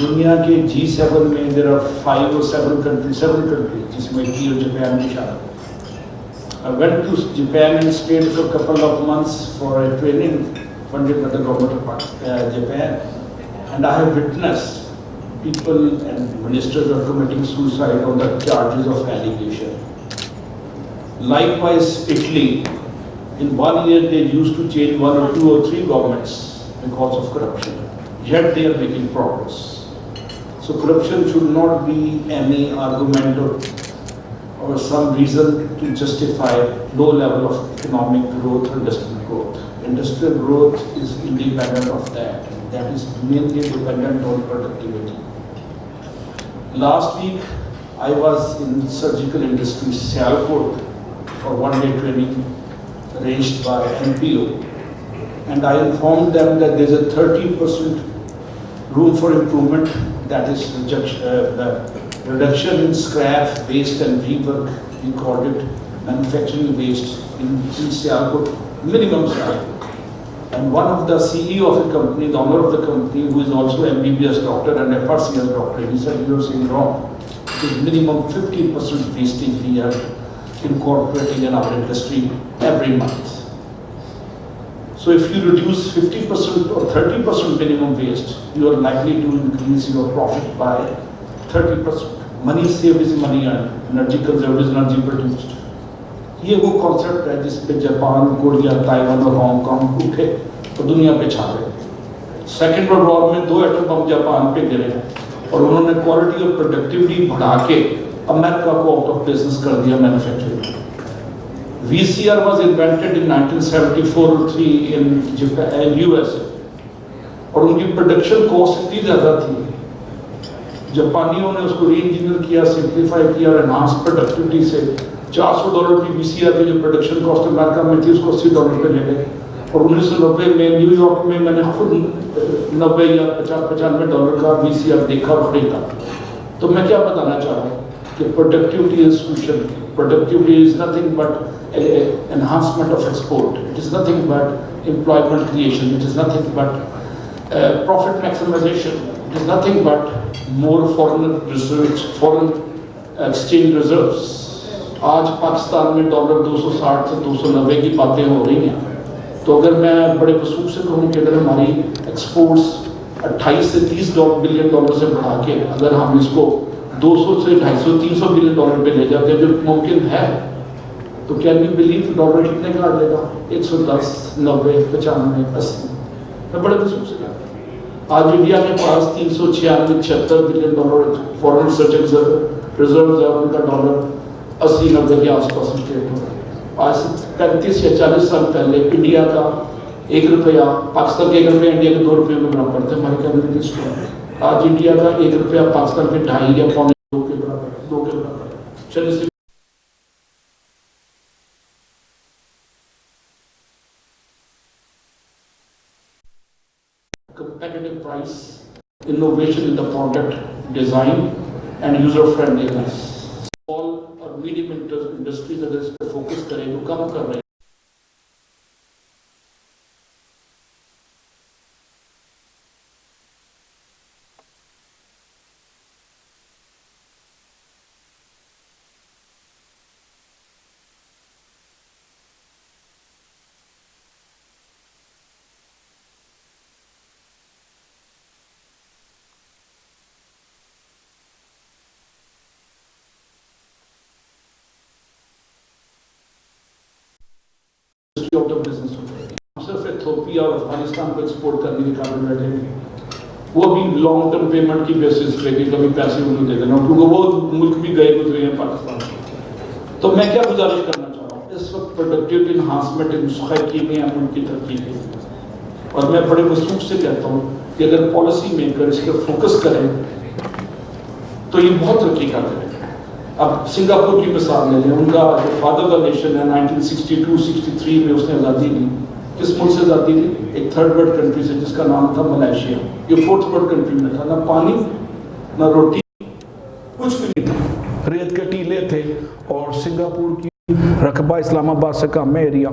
دنیا کے G7 میں there are 5 or 7 countries جس میں کی اور جاپان بھی شامل ہے. I went to Japan and stayed for a couple of months for a training funded by the government of Japan, and I have witnessed people and ministers are committing suicide on the charges of allegation. Likewise, Italy, in 1 year they used to change 1 or 2 or 3 governments because of corruption. Yet they are making progress. So corruption should not be any argument or some reason to justify low level of economic growth or industrial growth. Industrial growth is independent of that. That is mainly dependent on productivity. Last week, I was in surgical industry, Sialkot, for 1-day training arranged by NPO. And I informed them that there is a 30% room for improvement, that is the reduction in scrap, waste and rework, we called it manufacturing waste in Sialkot, minimum scrap. And one of the CEO of the company, the owner of the company, who is also MBBS doctor and FRCS doctor, he said, you are saying wrong. It is minimum 50% wastage we are incorporating in our industry every month. So if you reduce 50% or 30% minimum waste, you are likely to increase your profit by 30%. Money saved is money earned, energy conserved is energy produced. یہ وہ concept ہے جس پہ Japan, Korea, Taiwan اور Hong Kong اٹھے اور دنیا پہ چھا گئے. سیکنڈ ورلڈ وار میں 2 ایٹم بم جاپان پہ گرے اور انہوں نے کوالٹی اور پروڈکٹیوٹی بڑھا کے امریکہ کو آؤٹ آف بزنس کر دیا manufacturing. VCR was invented in 1974-3 in USA اور ان کی پروڈکشن کاسٹ اتنی زیادہ تھی. جاپانیوں نے اس کو ری انجینئر کیا، سمپلیفائی کیا اور انہانس پروڈکٹیوٹی سے $400 کی VCR کی جو پروڈکشن کاسٹ امریکہ میں تھی اس کو $80 پہ لے گئے. اور 1990 میں نیو یارک میں میں نے خود $90 یا $95 کا VCR دیکھا اور خریدا. تو میں کیا بتانا چاہ رہا ہوں کہ productivity is solution. Productivity is nothing but enhancement of export. It is nothing but employment creation. It is nothing but profit maximization. It is nothing but more foreign research, foreign exchange reserves. آج پاکستان میں $260 سے 290 کی باتیں ہو رہی ہیں. تو اگر میں بڑے وثوق سے کہوں کہ اگر ہماری ایکسپورٹس 28 سے 30 بلین ڈالر سے بڑھا کے اگر ہم اس کو 200 سے 250 300 بلین ڈالر پہ لے جاتے ہیں جو ممکن ہے, تو کین یو بلیو ڈالر کتنے کا آ جائے گا؟ 110 90 95 80. میں بڑے وثوق سے کہتا ہوں آج انڈیا کے پاس 396 76 بلین ڈالر فورن ریسرچ ریزروز ہے. ان کا ڈالر 80 90 کے آس پاس ریٹ ہو رہا ہے. آج سے 35 یا 40 سال پہلے انڈیا کا $1 پاکستان کے $1 انڈیا کے $2 کے برابر تھے ہماری کمیونٹی اسٹور. آج انڈیا کا $1 پاکستان کے 2.5 یا 2.25 کے برابر. چلیے competitive price, innovation in the product design and user friendliness. Small or medium industries اگر اس پہ فوکس کریں تو کم کر رہے ہیں. آف دا بزنس ہم صرف ایتھوپیا اور افغانستان کو ایکسپورٹ کرنے کے قابل بیٹھے ہیں. وہ بھی لانگ ٹرم پیمنٹ کی بیسس پہ کہ کبھی پیسے انہوں دے دینا کیونکہ وہ ملک بھی گئے گزرے ہیں پاکستان سے. تو میں کیا گزارش کرنا چاہ رہا ہوں, اس وقت پروڈکٹیوٹی انہانسمنٹ نسخہ کیمیں ہیں ان کی ترقی کے لیے, اور میں بڑے وثوق سے کہتا ہوں کہ اگر پالیسی میکر اس پر فوکس کریں تو یہ بہت ترقی کر دیں. اب سنگاپور کی مثال لے لیں, ان کا جو فادر دا نیشن ہے 1962-63 میں اس نے آزادی دی. کس ملک سے آزادی دی؟ ایک تھرڈ ورلڈ کنٹری سے جس کا نام تھا ملائیشیا. یہ فورتھ ورلڈ کنٹری میں تھا, نہ پانی نہ روٹی کچھ بھی نہیں تھا, ریت کے ٹیلے تھے. اور سنگاپور کی رقبہ اسلام آباد سے کم ہے, ایریا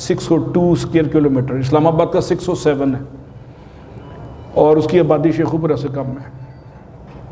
602 اسکوائر کلومیٹر. اسلام آباد کا 607 ہے اور اس کی آبادی شیخوپورہ سے کم ہے.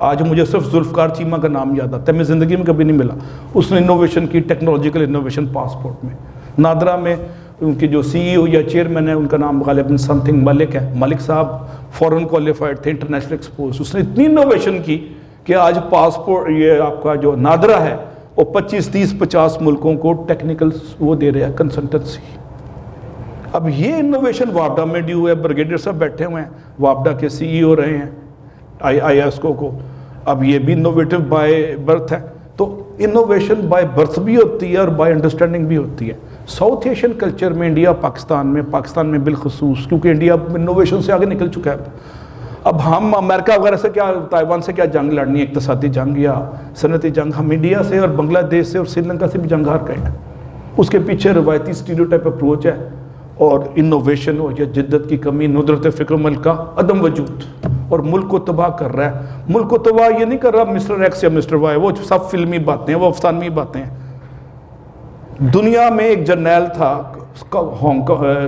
آج مجھے صرف ذوالفقار چیمہ کا نام یاد آتا ہے، میں زندگی میں کبھی نہیں ملا. اس نے انوویشن کی، ٹیکنالوجیکل انوویشن پاسپورٹ میں. نادرا میں ان کے جو سی ای او یا چیئرمین ہے ان کا نام غالباً سم تھنگ ملک ہے. ملک صاحب فورن کوالیفائڈ تھے، انٹرنیشنل ایکسپوز. اس نے اتنی انوویشن کی کہ آج پاسپورٹ یہ آپ کا جو نادرا ہے وہ 25 30 50 ملکوں کو ٹیکنیکل وہ دے رہے ہیں کنسلٹنسی. اب یہ انوویشن وابڈا میں ڈیو ہے. بریگیڈیئر صاحب بیٹھے ہوئے ہیں، وابڈا کے سی ای او رہے ہیں آئی ایس کو. اب یہ بھی انوویٹو بائی برتھ ہے. تو انوویشن بائی برتھ بھی ہوتی ہے اور بائی انڈرسٹینڈنگ بھی ہوتی ہے. ساؤتھ ایشین کلچر میں انڈیا پاکستان میں بالخصوص، کیونکہ انڈیا انوویشن سے آگے نکل چکا ہے. اب ہم امریکہ وغیرہ سے کیا، تائیوان سے کیا جنگ لڑنی ہے، اقتصادی جنگ یا صنعتی جنگ؟ ہم انڈیا سے اور بنگلہ دیش سے اور سری لنکا سے بھی جنگ ہار گئے ہیں. اس کے پیچھے روایتی اسٹیریوٹائپ اپروچ ہے اور انوویشن ہو یا جدت کی کمی، ندرت فکر عمل کا عدم وجود، اور ملک کو تباہ کر رہا ہے. ملک کو تباہ یہ نہیں کر رہا مسٹر ایکس یا مسٹر وائی، وہ سب فلمی باتیں ہیں، وہ افسانوی باتیں ہیں. دنیا میں ایک جرنیل تھا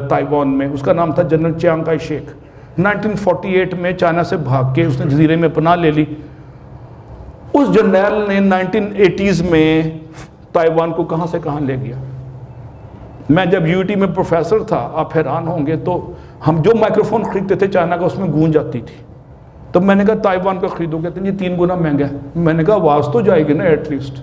تائیوان میں، اس کا نام تھا جنرل چیانگ کائی شیک. 1948 میں چائنا سے بھاگ کے اس نے جزیرے میں پناہ لے لی. اس جرنیل نے 1980s میں تائیوان کو کہاں سے کہاں لے گیا. میں جب یو ٹی میں پروفیسر تھا، آپ حیران ہوں گے، تو ہم جو مائکرو فون خریدتے تھے چائنا کا، اس میں گونج آتی تھی. تو میں نے کہا تائیوان کا خریدو، کہتے ہیں یہ 3 گنا مہنگا ہے. میں نے کہا آواز تو جائے گی نا ایٹ لیسٹ.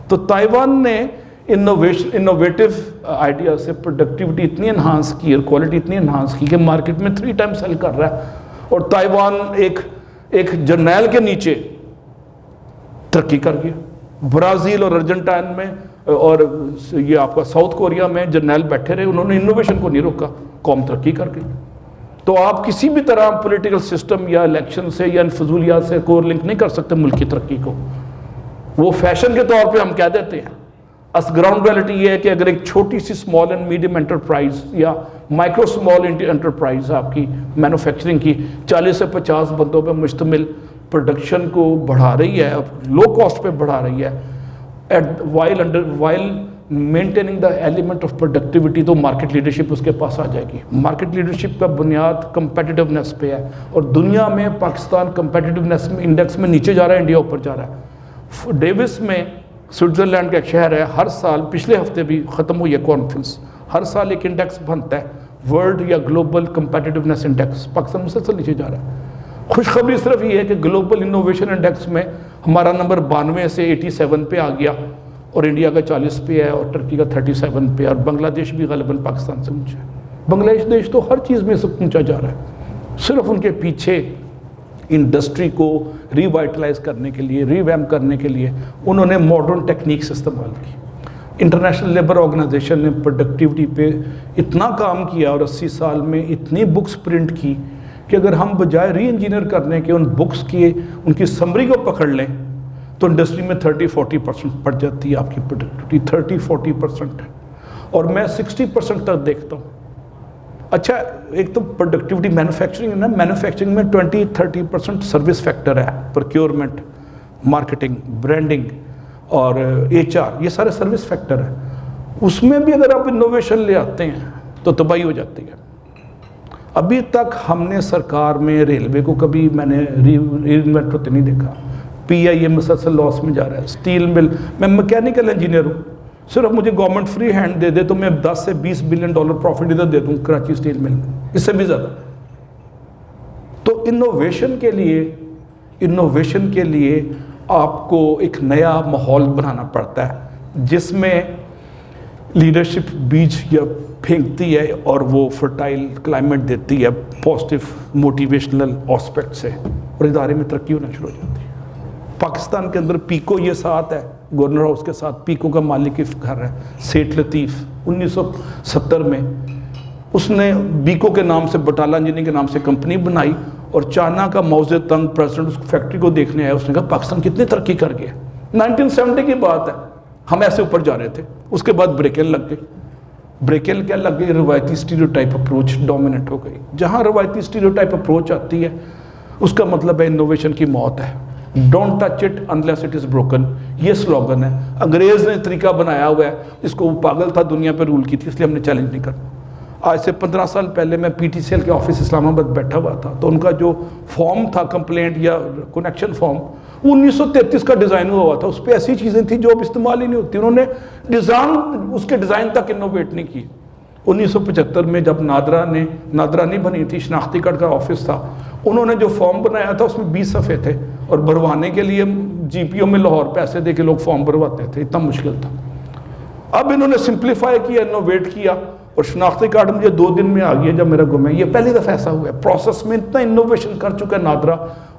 تو تائیوان نے انوویٹو آئیڈیا سے پروڈکٹیوٹی اتنی انہانس کی اور کوالٹی اتنی انہانس کی کہ مارکیٹ میں 3 ٹائم سیل کر رہا ہے. اور تائیوان ایک جرنیل کے نیچے ترقی کر گیا. برازیل اور ارجنٹائن میں اور یہ آپ کا ساؤتھ کوریا میں جرنیل بیٹھے رہے، انہوں نے انوویشن کو نہیں روکا، قوم ترقی کر گئی. تو آپ کسی بھی طرح پولیٹیکل سسٹم یا الیکشن سے یا فضولیات سے کو لنک نہیں کر سکتے ملک کی ترقی کو. وہ فیشن کے طور پہ ہم کہہ دیتے ہیں. گراؤنڈ ریئلٹی یہ ہے کہ اگر ایک چھوٹی سی اسمال اینڈ میڈیم انٹرپرائز یا مائکرو اسمال انٹرپرائز آپ کی مینوفیکچرنگ کی 40 سے 50 بندوں پہ مشتمل پروڈکشن کو بڑھا رہی ہے، لو کاسٹ پہ بڑھا رہی ہے، while maintaining the element of productivity, تو مارکیٹ لیڈرشپ اس کے پاس آ جائے گی. مارکیٹ لیڈرشپ کا بنیاد کمپیٹیٹیونیس پہ ہے، اور دنیا میں پاکستان کمپیٹیٹیونیس میں انڈیکس میں نیچے جا رہا ہے، انڈیا اوپر جا رہا ہے. ڈیوس میں سوئٹزرلینڈ کا ایک شہر ہے، ہر سال، پچھلے ہفتے بھی ختم ہوئی ہے کانفرنس، ہر سال ایک انڈیکس بنتا ہے، ورلڈ یا گلوبل کمپیٹیٹیونیس انڈیکس. پاکستان مسلسل نیچے جا رہا ہے. خوشخبری صرف یہ ہے کہ گلوبل انوویشن انڈیکس میں ہمارا نمبر 92 سے 87 پہ آ گیا، اور انڈیا کا 40 پہ ہے، اور ترکی کا 37 پہ ہے، اور بنگلہ دیش بھی غالباً پاکستان سے اونچا ہے. بنگلہ دیش تو ہر چیز میں سے اونچا جا رہا ہے. صرف ان کے پیچھے انڈسٹری کو ریوائٹلائز کرنے کے لیے، ریویمپ کرنے کے لیے انہوں نے ماڈرن ٹیکنیکس استعمال کی. انٹرنیشنل لیبر آرگنائزیشن نے پروڈکٹیوٹی پہ اتنا کام کیا اور 80 سال میں اتنی بکس پرنٹ کی کہ اگر ہم بجائے ری انجینئر کرنے کے ان بکس کی ان کی سمری کو پکڑ لیں تو انڈسٹری میں 30-40% پڑ جاتی ہے آپ کی پروڈکٹیوٹی. 30-40%، اور میں 60% تک دیکھتا ہوں. اچھا، ایک تو پروڈکٹیوٹی مینوفیکچرنگ ہے نا، مینوفیکچرنگ میں 20-30% سروس فیکٹر ہے، پروکیورمنٹ، مارکیٹنگ، برانڈنگ اور HR، یہ سارے سروس فیکٹر ہیں. اس میں بھی اگر آپ انوویشن لے آتے ہیں تو تباہی ہو جاتی ہے. ابھی تک ہم نے سرکار میں ریلوے کو کبھی میں نے ری انوینٹ ہوتے نہیں دیکھا. PIA مسلسل لاس میں جا رہا ہے. اسٹیل مل، میں میکینیکل انجینئر ہوں، صرف مجھے گورنمنٹ فری ہینڈ دے دے تو میں 10 سے 20 بلین ڈالر پروفٹ ادھر دے دوں کراچی اسٹیل مل میں، اس سے بھی زیادہ. تو انوویشن کے لیے آپ کو ایک نیا ماحول بنانا پڑتا ہے جس میں لیڈرشپ بیج یا پھینکتی ہے اور وہ فرٹائل کلائمیٹ دیتی ہے پازیٹیو موٹیویشنل آسپیکٹ سے، اور ادارے میں ترقی ہونا شروع ہو جاتی ہے. پاکستان کے اندر پیکو یہ ساتھ ہے، گورنر ہاؤس کے ساتھ پیکو کا مالک گھر ہے سیٹھ لطیف. 1970 میں اس نے بیکو کے نام سے، بٹالہ انجینئرنگ کے نام سے کمپنی بنائی، اور چائنا کا موزے تنگ پریزیڈنٹ اس فیکٹری کو دیکھنے آیا. اس نے کہا پاکستان کتنی ترقی کر گیا. 1970 کی بات ہے، ہم ایسے اوپر جا رہے تھے. اس کے بعد بریکل لگ گئی. بریکل کیا لگ گئی؟ روایتی اسٹیریوٹائپ اپروچ ڈومیننٹ ہو گئی. جہاں روایتی اسٹیریوٹائپ اپروچ آتی ہے اس کا مطلب ہے انوویشن کی موت ہے. Don't touch it unless it is broken, یہ سلوگن ہے. انگریز نے طریقہ بنایا ہوا ہے، اس کو وہ پاگل تھا، دنیا پہ رول کی تھی، اس لیے ہم نے چیلنج نہیں کرنا. آج سے 15 سال پہلے میں پی ٹی سی ایل کے آفس اسلام آباد بیٹھا ہوا تھا, تو ان کا جو فارم تھا کمپلینٹ یا کنیکشن فارم, وہ 1933 کا ڈیزائن ہوا تھا. اس پہ ایسی چیزیں تھیں جو اب استعمال ہی نہیں ہوتی. انہوں نے اس کے ڈیزائن تک انوویٹ نہیں کی. 1975 میں جب نادرا نہیں بنی تھی, شناختی کارڈ کا آفس تھا, انہوں نے جو فارم بنایا تھا اس میں 20 صفحے تھے, اور بھروانے کے لیے جی پی او میں لاہور پیسے دے کے لوگ فارم بھرواتے تھے, اتنا مشکل تھا. اب انہوں نے سمپلیفائی کیا, انوویٹ کیا, اور شناختی کارڈ مجھے 2 دن میں آ گیا جب میرا گم ہے. یہ پہلی دفعہ ایسا ہوا ہے. پروسیس میں اتنا انوویشن کر چکا ہے نادرا,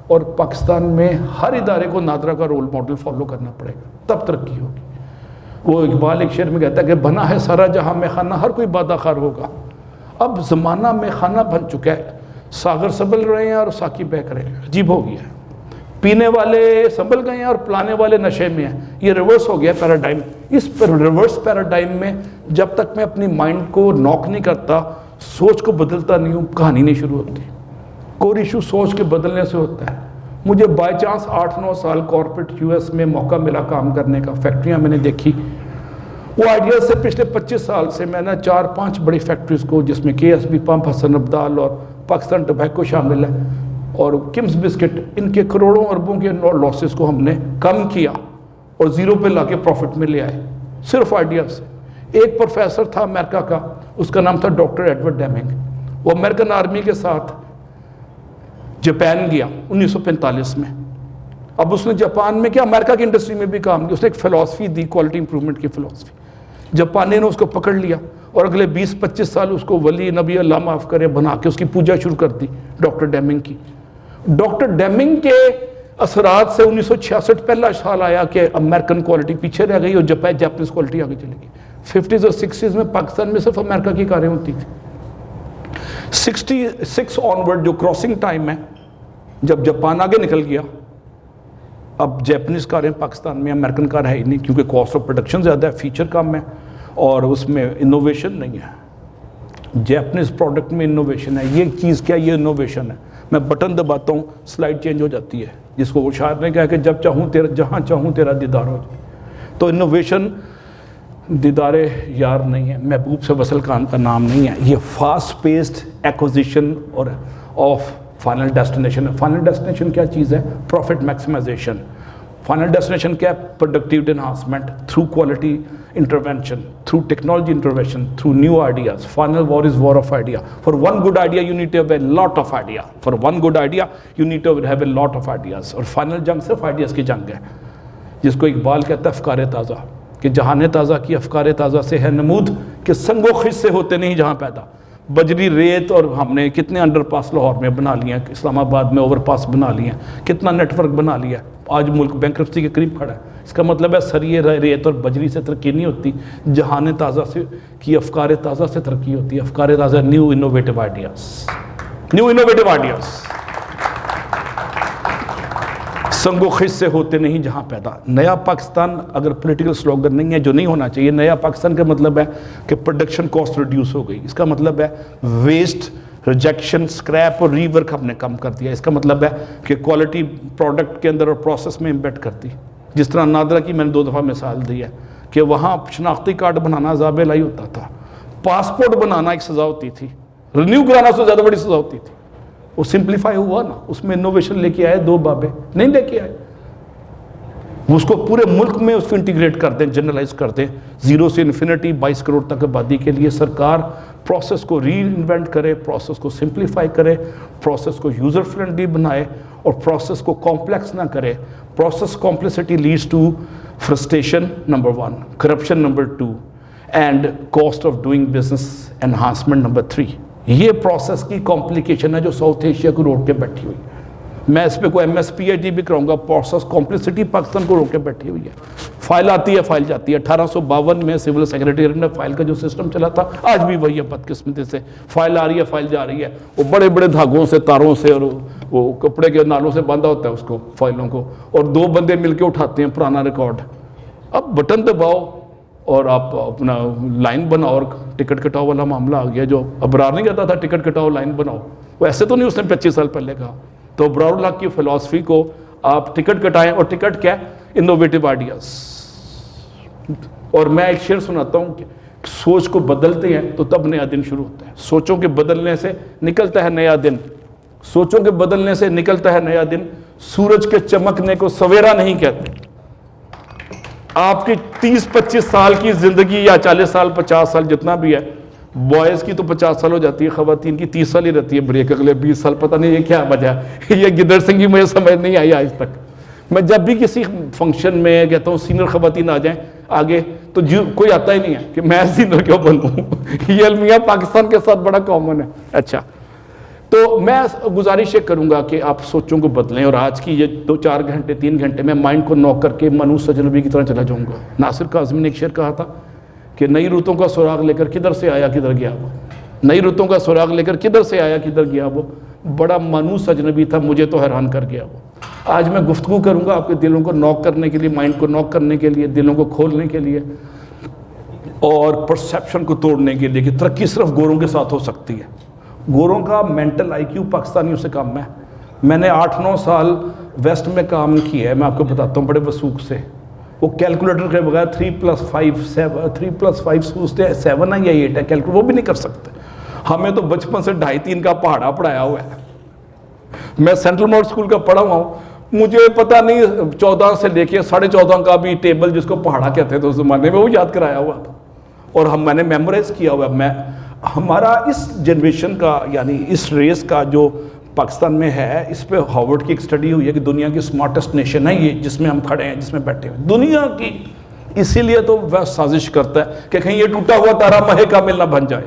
اور پاکستان میں ہر ادارے کو نادرا کا رول ماڈل فالو کرنا پڑے گا, تب ترقی ہوگی. وہ اقبال ایک شعر میں کہتا ہے کہ بنا ہے سارا جہاں میں خانہ, ہر کوئی بادہ خار ہوگا. اب زمانہ میں خانہ بن چکا ہے, ساغر سنبھل رہے ہیں اور ساقی بہک رہے ہیں. عجیب ہو گیا ہے, پینے والے سنبھل گئے ہیں اور پلانے والے نشے میں ہیں. یہ ریورس ہو گیا پیراڈائم. اس ریورس پیراڈائم میں جب تک میں اپنی مائنڈ کو ناک نہیں کرتا, سوچ کو بدلتا نہیں ہوں, کہانی نہیں شروع ہوتی. کوئی ایشو سوچ کے بدلنے سے ہوتا ہے. مجھے بائی چانس 8-9 سال کارپوریٹ یو ایس میں موقع ملا کام کرنے کا, فیکٹریاں میں نے دیکھی. وہ آئیڈیا سے پچھلے 25 سال سے میں نے 4-5 بڑی فیکٹریز کو, جس میں کے ایس بی پمپ, حسن عبدال اور پاکستان ٹوبیکو شامل ہے, اور کمز بسکٹ, ان کے کروڑوں اربوں کے لاسز کو ہم نے کم کیا اور زیرو پہ لا کے پروفٹ میں لے آئے, صرف آئیڈیا سے. ایک پروفیسر تھا امریکہ کا, اس کا نام تھا ڈاکٹر ایڈورڈ ڈیمنگ. وہ امریکن آرمی کے ساتھ جاپان گیا 1945 میں. اب اس نے جاپان میں کیا, امریکہ کی انڈسٹری میں بھی کام کیا. اس نے ایک فلسفی دی, کوالٹی امپرومنٹ کی فلسفی. جاپانی نے اس کو پکڑ لیا اور اگلے 20-25 سال اس کو ولی نبی اللہ معاف کرے بنا کے اس کی پوجا شروع کر دی, ڈاکٹر ڈیمنگ کی. ڈاکٹر ڈیمنگ کے اثرات سے 1966 پہلا سال آیا کہ امریکن کوالٹی پیچھے رہ گئی اور جاپانیز کوالٹی آگے چلے گی. 50s اور 60s میں پاکستان میں صرف امریکہ کی کاریں ہوتی تھی. 66 آنورڈ جو کراسنگ ٹائم ہے, جب جاپان آگے نکل گیا, اب جاپانیز کاریں پاکستان میں, امریکن کار ہے ہی نہیں, کیونکہ کاسٹ آف پروڈکشن زیادہ ہے, فیچر کم ہے, اور اس میں انوویشن نہیں ہے. جاپانیز پروڈکٹ میں انوویشن ہے. یہ چیز کیا, یہ انوویشن ہے. میں بٹن دباتا ہوں, سلائڈ چینج ہو جاتی ہے, جس کو وہ شاعر نے کہا کہ جب چاہوں تیرا, جہاں چاہوں تیرا دیدار ہو جائے. تو انوویشن دیدار یار نہیں ہے, محبوب سے وصل کام کا نام نہیں ہے. یہ فاسٹ پیسڈ ایکوزیشن اور آف فائنل ڈیسٹینیشن ہے. فائنل ڈیسٹینیشن کیا چیز ہے, پروفٹ میکسیمائزیشن. فائنل ڈیسٹینیشن کیا ہے, productivity enhancement through quality intervention, through technology intervention, through new ideas. Final war is war of idea. For one good idea you need to have a lot of idea. For one good idea you need to have a lot of ideas. اور final جنگ صرف ideas کی جنگ ہے, جس کو اقبال کہتا ہے افکار تازہ, کہ جہان تازہ کی افکار تازہ سے ہے نمود, کہ سنگ و خس سے ہوتے نہیں جہاں پیدا. بجری ریت, اور ہم نے کتنے انڈر پاس لاہور میں بنا لیے ہیں, اسلام آباد میں اوور پاس بنا لیے ہیں, کتنا نیٹ ورک بنا لیا ہے. آج ملک بینکرپسی کے قریب کھڑا ہے. اس کا مطلب ہے سریے ریت اور بجری سے ترقی نہیں ہوتی, جہان تازہ سے کی افکار تازہ سے ترقی ہوتی ہے. افکار تازہ, new innovative ideas, new innovative ideas. سنگ و خس سے ہوتے نہیں جہاں پیدا. نیا پاکستان اگر پولیٹیکل سلوگن نہیں ہے, جو نہیں ہونا چاہیے. نیا پاکستان کا مطلب ہے کہ پروڈکشن کاسٹ ریڈیوس ہو گئی. اس کا مطلب ہے ویسٹ, ریجیکشن, اسکریپ اور ری ورک ہم نے کم کر دیا. اس کا مطلب ہے کہ کوالٹی پروڈکٹ کے اندر اور پروسیس میں امبیڈ کر دی. جس طرح نادرا کی میں نے 2 دفعہ مثال دی ہے کہ وہاں شناختی کارڈ بنانا عذاب الہی ہوتا تھا, پاسپورٹ بنانا ایک سزا ہوتی تھی, رینیو کرانا اس سے زیادہ بڑی سزا ہوتی تھی. وہ سمپلیفائی ہوا نا, اس میں انوویشن لے کے آئے 2 بابے, نہیں لے کے آئے. وہ اس کو پورے ملک میں اس کو انٹیگریٹ کر دیں, جنرلائز کر دیں. 0 سے انفینٹی 22 کروڑ تک آبادی کے لیے سرکار پروسیس کو ری انوینٹ کرے, پروسیس کو سمپلیفائی کرے, پروسیس کو یوزر فرینڈلی بنائے, اور پروسیس کو کمپلیکس نہ کرے. Process complexity leads to frustration number 1, corruption number 2, and cost of doing business enhancement number 3. یہ پروسیس کی کمپلیکیشن ہے جو ساؤتھ ایشیا کو روک کے بیٹھی ہوئی. میں اس پہ کوئی M S P H D بھی کراؤں گا. پروسیس کمپلیسٹی پاکستان کو روک کے بیٹھی ہوئی ہے. فائل آتی ہے, فائل جاتی ہے. 1852 میں سول سیکریٹریٹ نے فائل کا جو سسٹم چلا تھا, آج بھی وہی ہے بدقسمتی سے. فائل آ رہی ہے, فائل جا رہی ہے. وہ بڑے بڑے دھاگوں سے, تاروں سے, اور وہ کپڑے کے نالوں سے باندھا ہوتا ہے اس کو, فائلوں کو, اور 2 بندے مل کے اٹھاتے ہیں پرانا ریکارڈ. اب بٹن دباؤ اور آپ اپنا لائن بناؤ, اور ٹکٹ کٹاؤ والا معاملہ آ گیا. جو ابرار نہیں کہتا تھا ٹکٹ کٹاؤ لائن بناؤ, وہ ایسے تو نہیں اس نے 25 سال پہلے کہا. تو ابرار اللہ کی فلسفی کو آپ ٹکٹ کٹائیں, اور ٹکٹ کیا, انوویٹو آئیڈیاز. اور میں ایک شعر سناتا ہوں سوچ کو بدلتے ہیں تو تب نیا دن شروع ہوتا ہے. سوچوں کے بدلنے سے نکلتا ہے نیا دن. سوچوں کے بدلنے سے نکلتا ہے نیا دن. سورج کے چمکنے کو سویرا نہیں کہتے. آپ کی 30-25 سال کی زندگی یا 40 سال 50 سال جتنا بھی ہے, بوائز کی تو 50 سال ہو جاتی ہے, خواتین کی 30 سال ہی رہتی ہے بریک, اگلے 20 سال پتہ نہیں یہ کیا وجہ ہے. یہ گدڑ سنگھی مجھے سمجھ نہیں آئی آج تک. میں جب بھی کسی فنکشن میں کہتا ہوں سینئر خواتین آ جائیں آگے, تو کوئی آتا ہی نہیں ہے کہ میں سینئر کیوں بنوں. یہ المیہ پاکستان کے ساتھ بڑا کامن ہے. اچھا, تو میں گزارش یہ کروں گا کہ آپ سوچوں کو بدلیں, اور آج کی یہ 2-4 گھنٹے 3 گھنٹے میں مائنڈ کو نوک کر کے منوج سجنوی کی طرح چلا جاؤں گا. ناصر کاظمی نے ایک شعر کہا تھا کہ نئی رتوں کا سراغ لے کر کدھر سے آیا کدھر گیا وہ. نئی رتوں کا سراغ لے کر کدھر سے آیا کدھر گیا وہ, بڑا منوج سجنوی تھا, مجھے تو حیران کر گیا وہ. آج میں گفتگو کروں گا آپ کے دلوں کو نوک کرنے کے لیے, مائنڈ کو نوک کرنے کے لیے, دلوں کو کھولنے کے لیے, اور پرسیپشن کو توڑنے کے لیے کہ ترقی صرف گوروں کے ساتھ ہو سکتی ہے. گوروں کا مینٹل آئی کیو پاکستانیوں سے کم ہے. میں نے 8-9 سال ویسٹ میں کام کیا ہے, میں آپ کو بتاتا ہوں بڑے وثوق سے. وہ کیلکولیٹر کے بغیر 3+5 سوچتے ہیں 7 ہے یا 8 ہے, کیلکولیٹر وہ بھی نہیں کر سکتے. ہمیں تو بچپن سے 2.5-3 کا پہاڑا پڑھایا ہوا ہے. میں سینٹرل موڈ اسکول کا پڑھا ہوا ہوں, مجھے پتہ نہیں 14 سے لے کے 14.5 کا بھی ٹیبل جس کو پہاڑا کہتے تھے اس زمانے میں, وہ یاد کرایا ہوا تھا, اور میں نے میمورائز کیا ہوا ہے. ہمارا اس جنریشن کا, یعنی اس ریس کا جو پاکستان میں ہے, اس پہ ہارورڈ کی ایک سٹڈی ہوئی ہے کہ دنیا کی سمارٹسٹ نیشن ہے یہ, جس میں ہم کھڑے ہیں, جس میں بیٹھے ہوئے دنیا کی. اسی لیے تو وہ سازش کرتا ہے کہ کہیں یہ ٹوٹا ہوا تارا مہے کامل نہ بن جائے,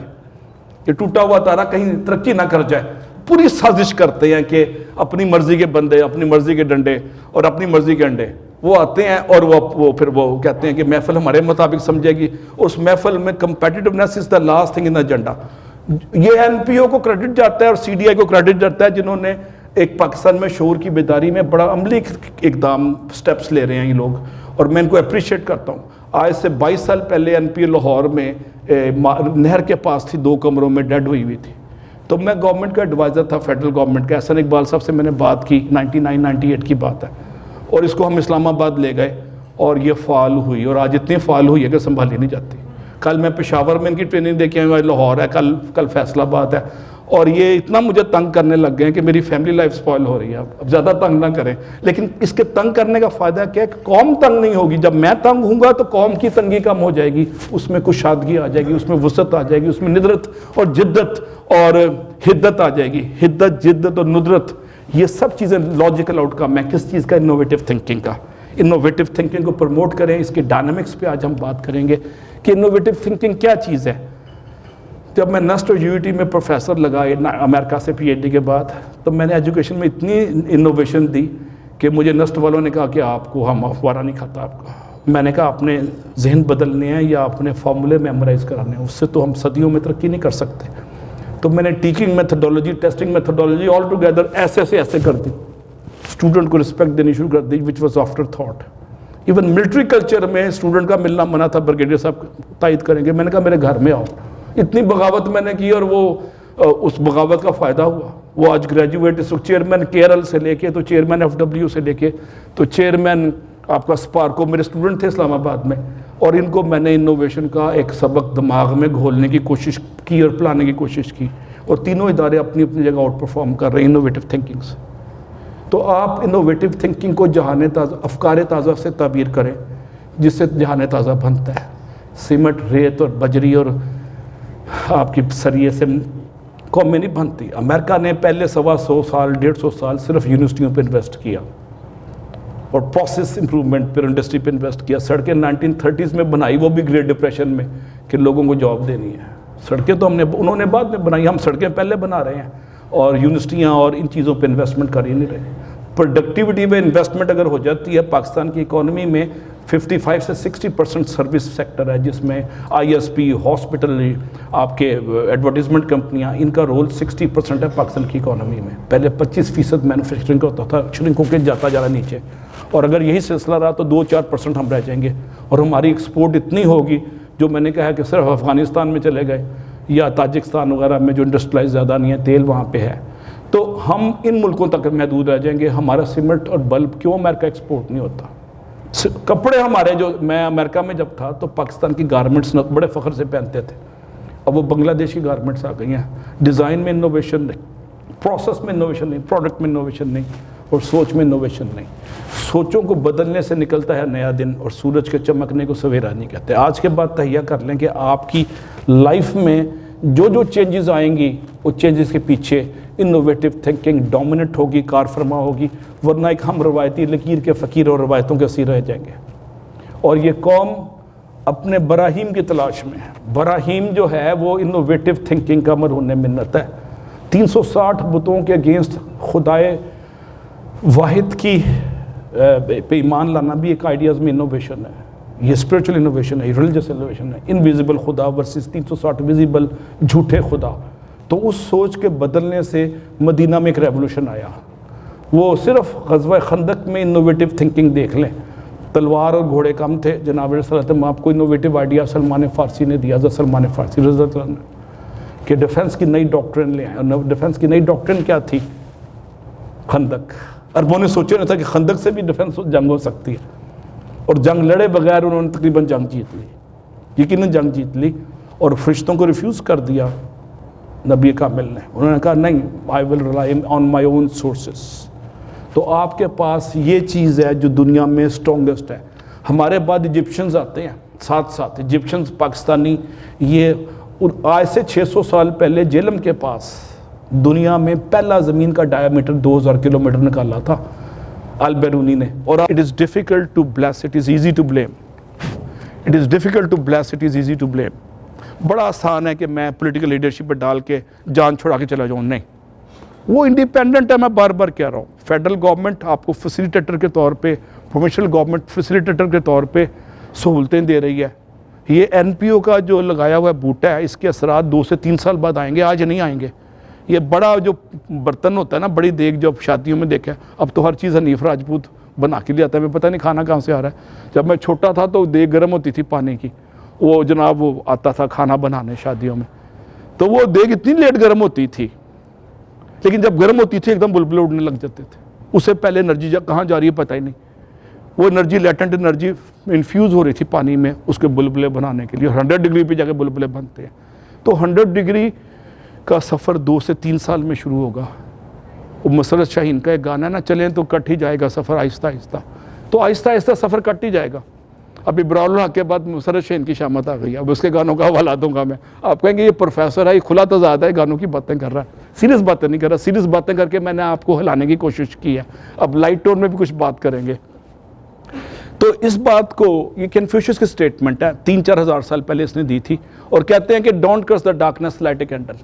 یہ ٹوٹا ہوا تارا کہیں ترقی نہ کر جائے. پوری سازش کرتے ہیں کہ اپنی مرضی کے بندے, اپنی مرضی کے ڈنڈے اور اپنی مرضی کے انڈے, وہ آتے ہیں اور وہ پھر وہ کہتے ہیں کہ محفل ہمارے مطابق سمجھے گی. اس محفل میں competitiveness is the last thing in agenda. یہ این پی او کو کریڈٹ جاتا ہے اور سی ڈی آئی کو کریڈٹ جاتا ہے, جنہوں نے ایک پاکستان میں شعور کی بیداری میں بڑا عملی اقدام سٹیپس لے رہے ہیں یہ لوگ, اور میں ان کو اپریشیٹ کرتا ہوں. آج سے 22 سال پہلے این پی او لاہور میں نہر کے پاس تھی, 2 کمروں میں ڈیڈ ہوئی ہوئی تھی. تو میں گورنمنٹ کا ایڈوائزر تھا, فیڈرل گورنمنٹ کا. احسن اقبال صاحب سے میں نے بات کی, 99-98 کی بات ہے, اور اس کو ہم اسلام آباد لے گئے اور یہ فعال ہوئی, اور آج اتنی فعال ہوئی ہے کہ سنبھالی نہیں جاتی. کل میں پشاور میں ان کی ٹریننگ دے کے آیا, لاہور ہے, کل فیصل آباد ہے, اور یہ اتنا مجھے تنگ کرنے لگ گئے ہیں کہ میری فیملی لائف سپوائل ہو رہی ہے. اب زیادہ تنگ نہ کریں, لیکن اس کے تنگ کرنے کا فائدہ کیا ہے کہ قوم تنگ نہیں ہوگی. جب میں تنگ ہوں گا تو قوم کی تنگی کم ہو جائے گی, اس میں کشادگی آ جائے گی, اس میں وسعت آ جائے گی, اس میں ندرت اور جدت اور حدت آ جائے گی. حدت, جدت اور ندرت, یہ سب چیزیں لاجیکل آؤٹ کم ہے کس چیز کا؟ انوویٹو تھنکنگ کا. انوویٹو تھنکنگ کو پروموٹ کریں. اس کے ڈائنامکس پہ آج ہم بات کریں گے کہ انوویٹو تھنکنگ کیا چیز ہے. جب میں نسٹ اور یو ٹی میں پروفیسر لگا امریکہ سے پی ایچ ڈی کے بعد, تو میں نے ایجوکیشن میں اتنی انوویشن دی کہ مجھے نسٹ والوں نے کہا کہ آپ کو ہم افوارہ نہیں کھاتا آپ کو. میں نے کہا اپنے ذہن بدلنے ہیں یا اپنے فارمولے میمورائز کرانے ہیں, اس سے تو ہم صدیوں میں ترقی نہیں کر سکتے. تو میں نے teaching methodology, testing methodology all together ایسے سے ایسے کر دی. اسٹوڈنٹ کو رسپیکٹ دینی شروع کر دی, which was after that. Even military culture میں اسٹوڈنٹ کا ملنا منع تھا, بریگیڈیئر صاحب تائید کریں گے. میں نے کہا میرے گھر میں آؤ. اتنی بغاوت میں نے کی, اور وہ اس بغاوت کا فائدہ ہوا. وہ آج گریجویٹ, چیئرمین کے ایل سے لے کے تو چیئرمین ایف ڈبلیو سے لے کے تو چیئرمین آپ کا اسپارکو, میرے اسٹوڈنٹ تھے اسلام آباد میں, اور ان کو میں نے انوویشن کا ایک سبق دماغ میں گھولنے کی کوشش کی اور پلانے کی کوشش کی, اور تینوں ادارے اپنی اپنی جگہ آؤٹ پرفارم کر رہے ہیں انوویٹو تھنکنگ سے. تو آپ انوویٹو تھنکنگ کو جہان تازہ, افکار تازہ سے تعبیر کریں, جس سے جہان تازہ بنتا ہے. سیمٹ, ریت اور بجری اور آپ کی سریے سے قومیں نہیں بنتی. امریکہ نے پہلے 125 سال 150 سال صرف یونیورسٹیوں پہ انویسٹ کیا, اور پروسیس امپرومنٹ پر انڈسٹری پہ انویسٹ کیا. سڑکیں 1930s میں بنائی, وہ بھی گریٹ ڈپریشن میں, کہ لوگوں کو جاب دینی ہے. سڑکیں تو انہوں نے بعد میں بنائی, ہم سڑکیں پہلے بنا رہے ہیں, اور یونیورسٹیاں اور ان چیزوں پہ انویسٹمنٹ کر ہی نہیں رہے. پروڈکٹیوٹی میں انویسٹمنٹ اگر ہو جاتی ہے, پاکستان کی اکانومی میں 55 سے 60% سروس سیکٹر ہے, جس میں آئی ایس پی, ہاسپٹل, آپ کے ایڈورٹیزمنٹ کمپنیاں, ان کا رول 60% ہے پاکستان کی اکانومی میں. پہلے 25% مینوفیکچرنگ کا ہوتا تھا, شرنک ہو کے جاتا جا رہا نیچے, اور اگر یہی سلسلہ رہا تو 2-4% ہم رہ جائیں گے, اور ہماری ایکسپورٹ اتنی ہوگی جو میں نے کہا کہ صرف افغانستان میں چلے گئے یا تاجکستان وغیرہ میں جو انڈسٹریلائز زیادہ نہیں ہے, تیل وہاں پہ ہے, تو ہم ان ملکوں تک محدود رہ جائیں گے. ہمارا سیمنٹ اور بلب کیوں امریکہ ایکسپورٹ نہیں ہوتا؟ کپڑے ہمارے جو میں امریکہ میں جب تھا تو پاکستان کی گارمنٹس بڑے فخر سے پہنتے تھے، اب وہ بنگلہ دیش کی گارمنٹس آ گئی ہیں. ڈیزائن میں انوویشن نہیں، پروسیس میں انوویشن نہیں، پروڈکٹ میں انوویشن نہیں، اور سوچ میں انوویشن نہیں. سوچوں کو بدلنے سے نکلتا ہے نیا دن، اور سورج کے چمکنے کو سویرا نہیں کہتے. آج کے بعد تہیہ کر لیں کہ آپ کی لائف میں جو چینجز آئیں گی وہ چینجز کے پیچھے انوویٹو تھنکنگ ڈومیننٹ ہوگی، کار فرما ہوگی، ورنہ ایک ہم روایتی لکیر کے فقیر اور روایتوں کے اسیر رہ جائیں گے. اور یہ قوم اپنے براہیم کی تلاش میں ہے. براہیم جو ہے وہ انوویٹو تھنکنگ کا مرہون منت ہے. 360 بتوں کے اگینسٹ خدائے واحد کی پہ ایمان لانا بھی ایک آئیڈیاز میں انوویشن ہے. یہ اسپریچول انوویشن ہے، ریلیجس انوویشن ہے. انویزیبل خدا ورسز 360 ویزیبل جھوٹے خدا. تو اس سوچ کے بدلنے سے مدینہ میں ایک ریولوشن آیا. وہ صرف غزوہ خندق میں انوویٹو تھنکنگ دیکھ لیں. تلوار اور گھوڑے کم تھے، جناب علیہ الصلوۃ والسلام آپ کو انوویٹو آئیڈیا سلمان فارسی نے دیا. حضرت سلمان فارسی رضی اللہ عنہ کہ ڈیفنس کی نئی ڈاکٹرن لے آئے. اور ڈیفنس کی نئی ڈاکٹرن کیا تھی؟ خندق. عربوں نے سوچا نہیں تھا کہ خندق سے بھی ڈیفنس جنگ ہو سکتی ہے، اور جنگ لڑے بغیر انہوں نے تقریباً جنگ جیت لی. یقیناً جنگ جیت لی، اور فرشتوں کو ریفیوز کر دیا نبی کامل نے. انہوں نے کہا نہیں، آئی ول rely on my own sources. تو آپ کے پاس یہ چیز ہے جو دنیا میں اسٹرانگسٹ ہے. ہمارے بعد ایجپشنز آتے ہیں، ساتھ ایجپشنز پاکستانی. یہ آج سے 600 سال پہلے جیلم کے پاس دنیا میں پہلا زمین کا ڈائیمیٹر 2000 کلومیٹر نکالا تھا البیرونی نے. اور it is difficult to please, it is easy to blame. It is difficult to please, it is easy to blame. بڑا آسان ہے کہ میں پولیٹیکل لیڈرشپ پہ ڈال کے جان چھوڑا کے چلا جاؤں. نہیں، وہ انڈیپینڈنٹ ہے. میں بار بار کہہ رہا ہوں، فیڈرل گورنمنٹ آپ کو فیسیلیٹیٹر کے طور پہ، پروونشل گورنمنٹ فیسیلیٹیٹر کے طور پہ سہولتیں دے رہی ہے. یہ این پی او کا جو لگایا ہوا بوٹا ہے، اس کے اثرات 2 سے 3 سال بعد آئیں گے، آج نہیں آئیں گے. یہ بڑا جو برتن ہوتا ہے نا، بڑی دیگ جو شادیوں میں دیکھا ہے، اب تو ہر چیز حنیف راجپوت بنا کے لے آتا ہے. میں پتہ نہیں کھانا کہاں سے آ رہا ہے. جب میں چھوٹا تھا تو دیگ گرم ہوتی تھی پانی کی، وہ جناب وہ آتا تھا کھانا بنانے شادیوں میں، تو وہ دیگ اتنی لیٹ گرم ہوتی تھی، لیکن جب گرم ہوتی تھی ایک دم بلبلے اڑنے لگ جاتے تھے. اس سے پہلے انرجی کہاں جا رہی ہے پتہ ہی نہیں. وہ انرجی لیٹنٹ انرجی انفیوز ہو رہی تھی پانی میں اس کے بلبلے بنانے کے لیے. 100 ڈگری پہ جا کے بلبلے بنتے ہیں. تو 100 ڈگری کا سفر 2 سے 3 سال میں شروع ہوگا. وہ مسرت شاہین کا ایک گانا ہے نا، چلیں تو کٹ ہی جائے گا سفر آہستہ آہستہ. تو آہستہ آہستہ سفر کٹ ہی جائے گا. اب ابراء الحق کے بعد مسرت شاہین کی شامت آ گئی. اب اس کے گانوں کا حوالہ دوں گا میں. آپ کہیں گے یہ پروفیسر ہے، یہ کھلا تضاد ہے، گانوں کی باتیں کر رہا ہے. سیریس باتیں نہیں کر رہا. سیریس باتیں کر کے میں نے آپ کو ہلانے کی کوشش کی ہے. اب لائٹ ٹون میں بھی کچھ بات کریں گے. تو اس بات کو، یہ کنفیوشس کی سٹیٹمنٹ ہے، 3-4 ہزار سال پہلے اس نے دی تھی. اور کہتے ہیں کہ don't curse the darkness light a candle.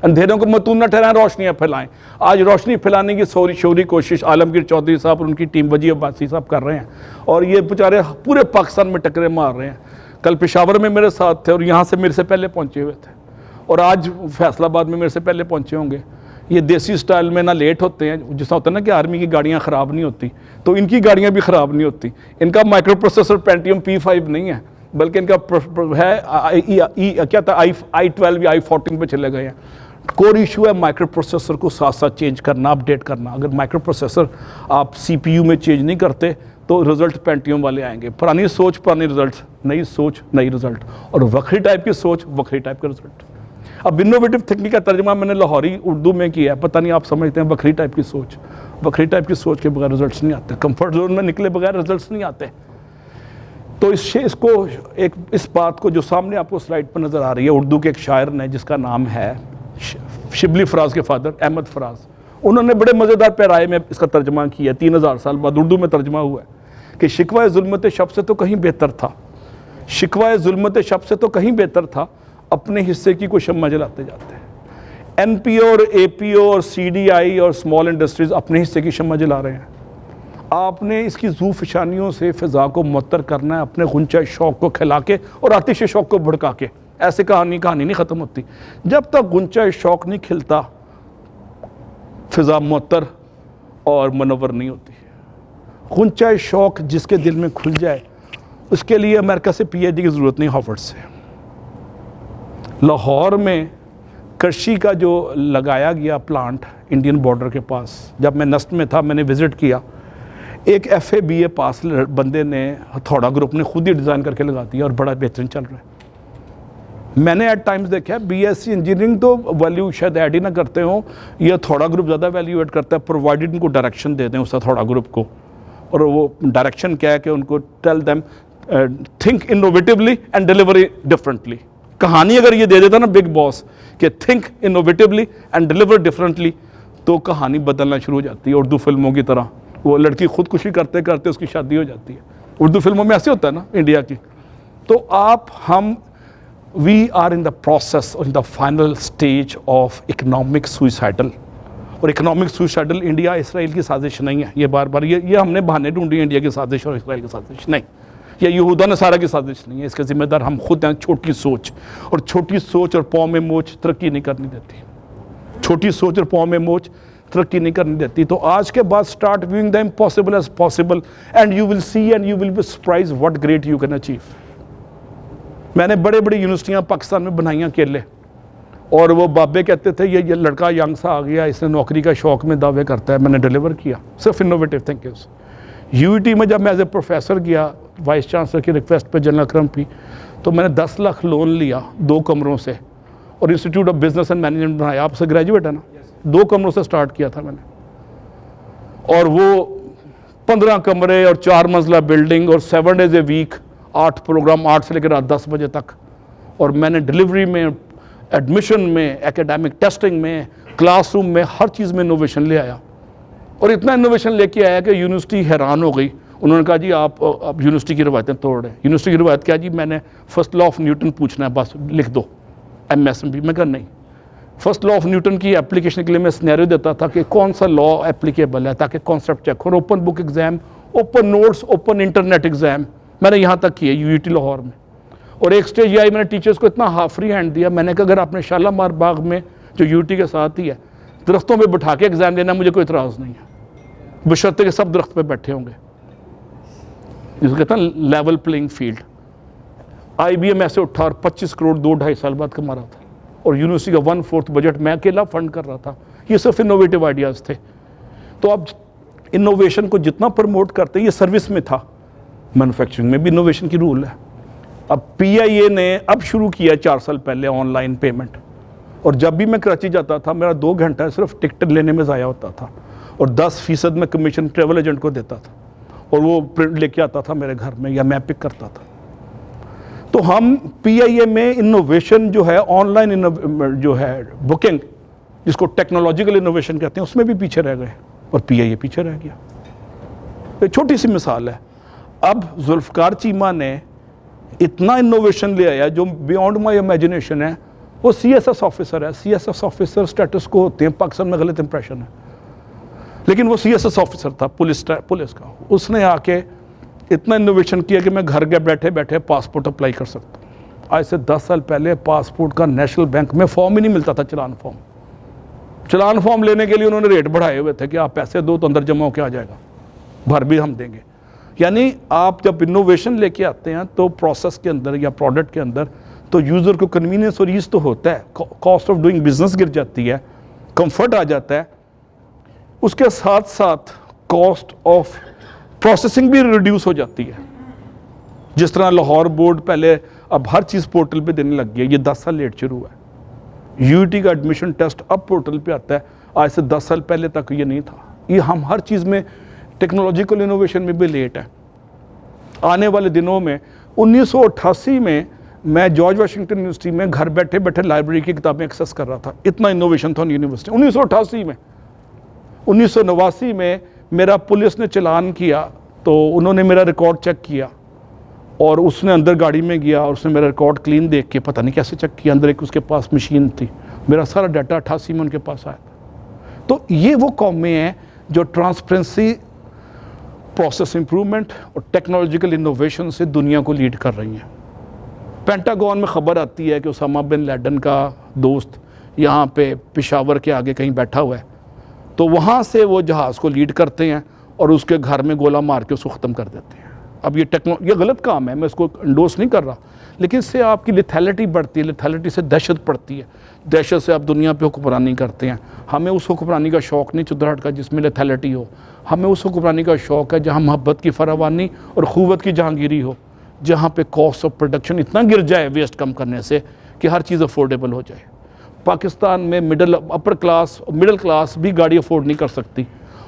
اندھیروں کو متون نہ ٹھہرائیں، روشنیاں پھیلائیں. آج روشنی پھیلانے کی شوری کوشش عالمگیر چودھری صاحب اور ان کی ٹیم وجیہ عباسی صاحب کر رہے ہیں. اور یہ بیچارے پورے پاکستان میں ٹکرے مار رہے ہیں. کل پشاور میں میرے ساتھ تھے، اور یہاں سے میرے سے پہلے پہنچے ہوئے تھے. اور آج فیصل آباد میں میرے سے پہلے پہنچے ہوں گے. یہ دیسی سٹائل میں نہ لیٹ ہوتے ہیں، جس طرح ہوتا ہے نا کہ آرمی کی گاڑیاں خراب نہیں ہوتی، تو ان کی گاڑیاں بھی خراب نہیں ہوتی. ان کا مائکرو پروسیسر پینٹیم P5 نہیں ہے، بلکہ ان کا ہے کیا تھا i12 یا i14 پہ چلے گئے ہیں. کور ایشو ہے مائکرو پروسیسر کو ساتھ ساتھ چینج کرنا، اپڈیٹ کرنا. اگر مائکرو پروسیسر آپ سی پی یو میں چینج نہیں کرتے تو رزلٹ پینٹیم والے آئیں گے. پرانی سوچ پرانے رزلٹ، نئی سوچ نئی رزلٹ، اور وکری ٹائپ کی سوچ وکری ٹائپ کا رزلٹ. اب انوویٹو تھنکنگ کا ترجمہ میں نے لاہوری اردو میں کیا ہے. پتہ نہیں آپ سمجھتے ہیں وکری ٹائپ کی سوچ. وکری ٹائپ کی سوچ کے بغیر رزلٹس نہیں آتے. کمفرٹ زون میں نکلے بغیر رزلٹس نہیں آتے. تو اس کو اس بات کو جو سامنے آپ کو سلائڈ پر نظر آ رہی ہے، اردو کے ایک شاعر نے جس کا نام ہے شبلی فراز کے فادر احمد فراز، انہوں نے بڑے مزیدار پیرائے میں اس کا ترجمہ کیا. 3000 سال بعد اردو میں ترجمہ ہوا ہے کہ شکوہ ظلمت شب سے تو کہیں بہتر تھا، شکوہ ظلمت شب سے تو کہیں بہتر تھا، اپنے حصے کی کوئی شمع جلاتے جاتے ہیں. این پی او اور اے پی او اور سی ڈی آئی اور اسمال انڈسٹریز اپنے حصے کی شمع جلا رہے ہیں. آپ نے اس کی ذو فشانیوں سے فضا کو معطر کرنا ہے، اپنے غنچہ شوق کو کھلا کے اور آتش شوق کو بھڑکا کے. ایسے کہانی نہیں ختم ہوتی. جب تک غنچہ شوق نہیں کھلتا فضا معطر اور منور نہیں ہوتی. غنچہ شوق جس کے دل میں کھل جائے اس کے لیے امریکہ سے پی ایچ ڈی کی ضرورت نہیں، ہارورڈ سے. لاہور میں کرشی کا جو لگایا گیا پلانٹ انڈین بارڈر کے پاس، جب میں نسٹ میں تھا میں نے وزٹ کیا. ایک FA BA پاس بندے نے ہتھوڑا گروپ نے خود ہی ڈیزائن کر کے لگا دیا اور بڑا بہترین چل رہا ہے. میں نے ایٹ ٹائمز دیکھا ہے BSc انجینئرنگ تو ویلیو شاید ایڈ ہی نہ کرتے ہوں, یہ ہتھوڑا گروپ زیادہ ویلیو ایڈ کرتا ہے, پرووائڈڈ ان کو ڈائریکشن دے دیں اس ہتھوڑا گروپ کو. اور وہ ڈائریکشن کیا ہے کہ ان کو tell them think innovatively and delivery differently. کہانی اگر یہ دے دیتا نا بگ باس کہ think innovatively and deliver differently, تو کہانی بدلنا شروع ہو جاتی ہے اردو فلموں کی طرح. وہ لڑکی خودکشی کرتے کرتے اس کی شادی ہو جاتی ہے. اردو فلموں میں ایسے ہوتا ہے نا انڈیا کی. تو ہم we are in the process in the final stage of economic suicidal. اور اکنامک سوئسائڈل انڈیا اسرائیل کی سازش نہیں ہے. یہ بار بار یہ ہم نے بہانے ڈھونڈی انڈیا کی سازش اور اسرائیل کی سازش نہیں, یہ یہودا نصارہ کی سازش نہیں ہے. اس کے ذمہ دار ہم خود ہیں. چھوٹی سوچ اور پاؤں میں موچ ترقی نہیں کرنی دیتی. چھوٹی سوچ اور پاؤں میں موچ ترقی نہیں کرنی دیتی. تو آج کے بعد start viewing the impossible as possible and you will see and you will be surprise what great you can achieve. میں نے بڑی یونیورسٹیاں پاکستان میں بنائیاں اکیلے, اور وہ بابے کہتے تھے یہ لڑکا ینگ سا آ گیا, اس نے نوکری کا شوق میں دعوے کرتا ہے. میں نے ڈیلیور کیا صرف انوویٹیو تھنکنگز. UET میں جب میں ایز اے پروفیسر گیا وائس چانسلر کی ریکویسٹ پہ جنرل اکرم پی, تو میں نے 10 لاکھ لون لیا 2 کمروں سے, اور institute of business and management بنایا. آپ سے گریجویٹ ہے نا, 2 کمروں سے سٹارٹ کیا تھا میں نے. اور وہ 15 کمرے اور 4 منزلہ بلڈنگ اور 7 days a week 8 پروگرام 8 سے لے کر رات 10 بجے تک. اور میں نے ڈلیوری میں, ایڈمیشن میں, ایکیڈیمک ٹیسٹنگ میں, کلاس روم میں, ہر چیز میں انوویشن لے آیا. اور اتنا انوویشن لے کے آیا کہ یونیورسٹی حیران ہو گئی. انہوں نے کہا جی آپ یونیورسٹی کی روایتیں توڑ رہے ہیں. یونیورسٹی کی روایت کیا جی, میں نے فرسٹ لا آف نیوٹن پوچھنا ہے بس لکھ دو MSMB. میں کہا نہیں, فرسٹ لا آف نیوٹن کی اپلیکیشن کے لیے میں سنیریو دیتا تھا کہ کون سا لا اپلیکیبل ہے تاکہ کانسیپٹ چیک ہو. Open book exam, open notes, open internet exam میں نے یہاں تک کیے UET لاہور میں. اور ایک سٹیج یہ آئی, میں نے ٹیچرز کو اتنا ہاف فری ہینڈ دیا. میں نے کہا اگر آپ نے شالامار باغ میں جو UET کے ساتھ ہی ہے درختوں پہ بٹھا کے ایگزام دینا, مجھے کوئی اعتراض نہیں ہے, بشرطے کہ سب درخت پہ بیٹھے ہوں گے. جس کو کہتا ہے لیول پلینگ فیلڈ. IBM ایسے اٹھا اور 25 کروڑ 2-2.5 سال بعد کما رہا تھا, اور یونیورسٹی کا 1/4 بجٹ میں اکیلا فنڈ کر رہا تھا. یہ صرف انوویٹیو آئیڈیاز تھے. تو اب انوویشن کو جتنا پروموٹ کرتے ہیں, یہ سروس میں تھا, مینوفیکچرنگ میں بھی انوویشن کی رول ہے. اب PIA نے اب شروع کیا 4 سال پہلے آن لائن پیمنٹ. اور جب بھی میں کراچی جاتا تھا میرا 2 گھنٹہ صرف ٹکٹ لینے میں ضائع ہوتا تھا, اور 10% میں کمیشن ٹریول ایجنٹ کو دیتا تھا, اور وہ پرنٹ لے کے آتا تھا میرے گھر میں یا میں پک کرتا تھا. تو ہم PIA میں انوویشن جو ہے, آن لائن جو ہے بکنگ, جس کو ٹیکنالوجیکل انوویشن کہتے ہیں, اس میں بھی پیچھے رہ گئے, اور PIA پیچھے رہ گیا. ایک چھوٹی سی مثال ہے. اب ذوالفقار چیمہ نے اتنا انوویشن لے آیا جو بیونڈ مائی امیجنیشن ہے. وہ CSS آفیسر ہے. CSS آفیسر اسٹیٹس کو ہوتے ہیں پاکستان میں, غلط امپریشن ہے, لیکن وہ CSS آفیسر تھا پولیس کا. اس نے آ کے اتنا انوویشن کیا کہ میں گھر کے بیٹھے بیٹھے پاسپورٹ اپلائی کر سکتا ہوں. آج سے 10 سال پہلے پاسپورٹ کا نیشنل بینک میں فارم ہی نہیں ملتا تھا, چلان فارم لینے کے لیے انہوں نے ریٹ بڑھائے ہوئے تھے کہ آپ پیسے دو تو اندر جمع ہو کے آ جائے گا, بھر بھی ہم دیں گے. یعنی آپ جب انوویشن لے کے آتے ہیں تو پروسیس کے اندر یا پروڈکٹ کے اندر تو یوزر کو کنوینئنس اور ایز تو ہوتا ہے, کاسٹ آف ڈوئنگ بزنس گر جاتی ہے, کمفرٹ آ جاتا ہے, اس کے ساتھ ساتھ کاسٹ آف پروسیسنگ بھی ریڈیوس ہو جاتی ہے. جس طرح لاہور بورڈ پہلے اب ہر چیز پورٹل پہ دینے لگ گیا, یہ 10 سال لیٹ شروع ہوا ہے. UET کا ایڈمیشن ٹیسٹ اب پورٹل پہ آتا ہے, آج سے 10 سال پہلے تک یہ نہیں تھا. یہ ہم ہر چیز میں ٹیکنالوجیکل انوویشن میں بھی لیٹ ہے. آنے والے دنوں میں 1988 میں میں جارج واشنگٹن یونیورسٹی میں گھر بیٹھے بیٹھے لائبریری کی کتابیں ایکسیس کر رہا تھا, اتنا انوویشن تھا یونیورسٹی 1988 میں. 1989 میں میرا پولیس نے چلان کیا تو انہوں نے میرا ریکارڈ چیک کیا, اور اس نے اندر گاڑی میں گیا اور اس نے میرا ریکارڈ کلین دیکھ کے پتہ نہیں کیسے چیک کیا, اندر ایک اس کے پاس مشین تھی, میرا سارا ڈیٹا 88 میں ان کے پاس آیا تھا. تو یہ وہ قومیں ہیں جو ٹرانسپیرنسی, پروسیس امپرومنٹ اور ٹیکنالوجیکل انوویشن سے دنیا کو لیڈ کر رہی ہیں. پینٹاگون میں خبر آتی ہے کہ اسامہ بن لیڈن کا دوست یہاں پہ پشاور کے آگے کہیں بیٹھا ہوا ہے, تو وہاں سے وہ جہاز کو لیڈ کرتے ہیں اور اس کے گھر میں گولہ مار کے اس کو ختم کر دیتے ہیں. اب یہ غلط کام ہے، میں اس کو انڈورس نہیں کر رہا، لیکن اس سے آپ کی لیتھیلٹی بڑھتی ہے، لیتھیلٹی سے دہشت پڑتی ہے، دہشت سے آپ دنیا پہ حکمرانی کرتے ہیں. ہمیں اس حکمرانی کا شوق نہیں چدرہٹ کا جس میں لیتھیلٹی ہو، ہمیں اس حکمرانی کا شوق ہے جہاں محبت کی فراوانی اور قوت کی جہانگیری ہو، جہاں پہ کاسٹ آف پروڈکشن اتنا گر جائے ویسٹ کم کرنے سے کہ ہر چیز افورڈیبل ہو جائے. پاکستان میں مڈل کلاس بھی گاڑی افورڈ نہیں کر سکتی،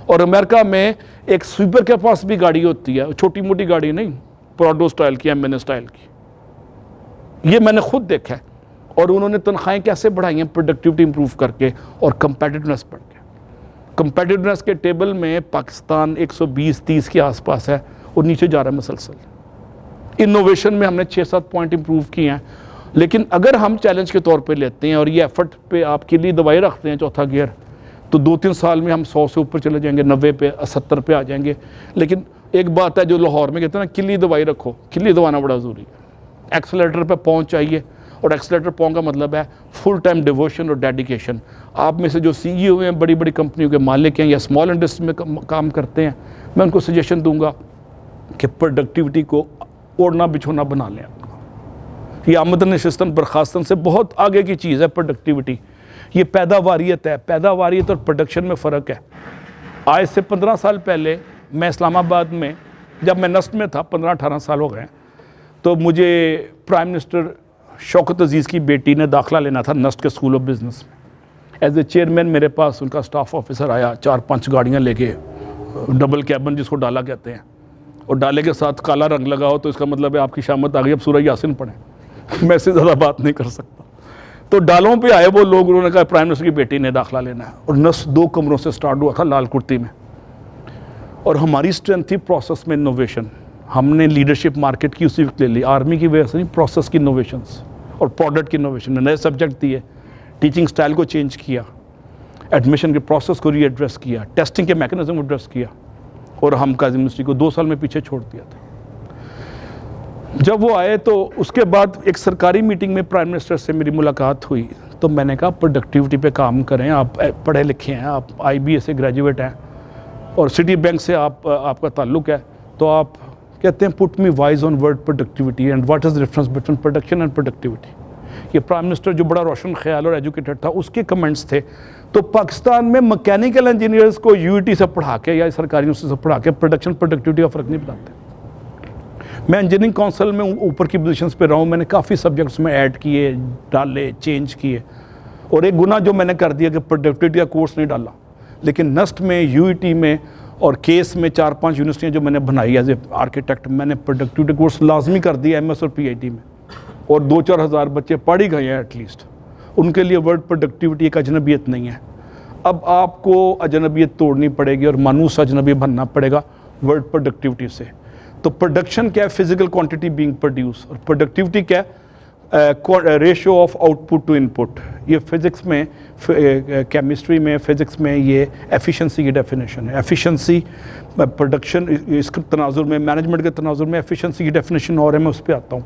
اور امریکہ میں ایک سویپر کے پاس بھی گاڑی ہوتی ہے، چھوٹی موٹی گاڑی نہیں، پراڈو سٹائل کی، ایم این اے سٹائل کی. یہ میں نے خود دیکھا ہے. اور انہوں نے تنخواہیں کیسے بڑھائی ہیں؟ پروڈکٹیوٹی امپروو کر کے اور کمپیٹیونیس بڑھ کے. کمپیٹیونیس کے ٹیبل میں پاکستان 120-30 کے آس پاس ہے اور نیچے جا رہا ہے مسلسل. انوویشن میں ہم نے 6-7 پوائنٹ امپروو کیے ہیں، لیکن اگر ہم چیلنج کے طور پہ لیتے ہیں اور یہ ایفرٹ پہ آپ کے لیے دوائی رکھتے ہیں چوتھا گیئر، تو 2-3 سال میں ہم 100 سے اوپر چلے جائیں گے، 90 پہ 70 پہ آ جائیں گے. لیکن ایک بات ہے جو لاہور میں کہتے ہیں نا، کلی دوائی رکھو، کلی دوانا بڑا ضروری ہے. ایکسیلیٹر پہ پہنچ چاہیے، اور ایکسیلیٹر پہنچ کا مطلب ہے فل ٹائم ڈیووشن اور ڈیڈیکیشن. آپ میں سے جو سی ای او ہیں، بڑی بڑی کمپنیوں کے مالک ہیں یا اسمال انڈسٹری میں کام کرتے ہیں، میں ان کو سجیشن دوں گا کہ پروڈکٹیوٹی کو اوڑھنا بچھونا بنا لیں. یہ آمدن نشستن برخاستن سے بہت آگے کی چیز ہے پروڈکٹیوٹی. یہ پیداواریت ہے، پیداواریت اور پروڈکشن میں فرق ہے. آج سے 15 سال پہلے میں اسلام آباد میں، جب میں نسٹ میں تھا، 15-18 سال ہو گئے، تو مجھے پرائم منسٹر شوکت عزیز کی بیٹی نے داخلہ لینا تھا نسٹ کے اسکول آف بزنس میں. ایز اے چیئرمین میرے پاس ان کا اسٹاف آفیسر آیا، 4-5 گاڑیاں لے کے، ڈبل کیبن جس کو ڈالا کہتے ہیں، اور ڈالے کے ساتھ کالا رنگ لگاؤ تو اس کا مطلب ہے آپ کی شامت آ گئی، اب سورہ یاسین پڑھیں. میں سے زیادہ بات نہیں کر سکتا. تو ڈالوں پہ آئے وہ لوگ، انہوں نے کہا پرائم منسٹر کی بیٹی نے داخلہ لینا ہے، اور نسٹ 2 کمروں سے سٹارٹ ہوا تھا لال کرتی میں. اور ہماری اسٹرینتھ تھی پروسیس میں انوویشن. ہم نے لیڈرشپ مارکیٹ کی اسی وقت لے لی، آرمی کی وجہ سے نہیں، پروسیس کی انوویشنس اور پروڈکٹ کی انوویشن میں نئے سبجیکٹ دیے، ٹیچنگ سٹائل کو چینج کیا، ایڈمیشن کے پروسیس کو ری ایڈریس کیا، ٹیسٹنگ کے میکنزم کو ایڈریس کیا، اور ہم کاظم یونیورسٹی کو 2 سال میں پیچھے چھوڑ دیا تھا. جب وہ آئے تو اس کے بعد ایک سرکاری میٹنگ میں پرائم منسٹر سے میری ملاقات ہوئی، تو میں نے کہا پروڈکٹیوٹی پہ کام کریں، آپ پڑھے لکھے ہیں، آپ IBA سے گریجویٹ ہیں اور سٹی بینک سے آپ کا تعلق ہے، تو آپ کہتے ہیں put me wise on word productivity and what is difference between production and productivity. یہ پرائم منسٹر جو بڑا روشن خیال اور ایجوکیٹڈ تھا، اس کے کمنٹس تھے. تو پاکستان میں مکینیکل انجینئرز کو UET سے پڑھا کے یا سرکاری یونیورسٹی سے پڑھا کے پروڈکشن پروڈکٹیوٹی کا فرق نہیں بتاتے. میں انجینئرنگ کونسل میں اوپر کی پوزیشنز پہ رہا ہوں، میں نے کافی سبجیکٹس میں ایڈ کیے، ڈالے، چینج کیے. اور ایک گناہ جو میں نے کر دیا کہ پروڈکٹیوٹی کا کورس نہیں ڈالا. لیکن نسٹ میں، UET میں اور کیس میں 4-5 یونیورسٹیاں جو میں نے بنائی ایز اے آرکیٹیکٹ، میں نے پروڈکٹیوٹی کورس لازمی کر دیا MS اور PhD میں. اور 2-4 ہزار بچے پڑھ ہی گئے ہیں ایٹ لیسٹ. ان کے لیے ورڈ پروڈکٹیوٹی ایک اجنبیت نہیں ہے. اب آپ کو اجنبیت توڑنی پڑے گی اور مانوس اجنبی بننا پڑے گا ورڈ پروڈکٹیوٹی سے. تو پروڈکشن کیا ہے؟ Physical quantity being produce. اور پروڈکٹیوٹی کیا ہے؟ Ratio of output to input. یہ فزکس میں، کیمسٹری میں، فزکس میں یہ ایفیشنسی کی ڈیفینیشن ہے. ایفیشنسی پروڈکشن، اس کے تناظر میں، مینجمنٹ کے تناظر میں ایفیشنسی کی ڈیفینیشن اور ہے، میں اس پہ آتا ہوں.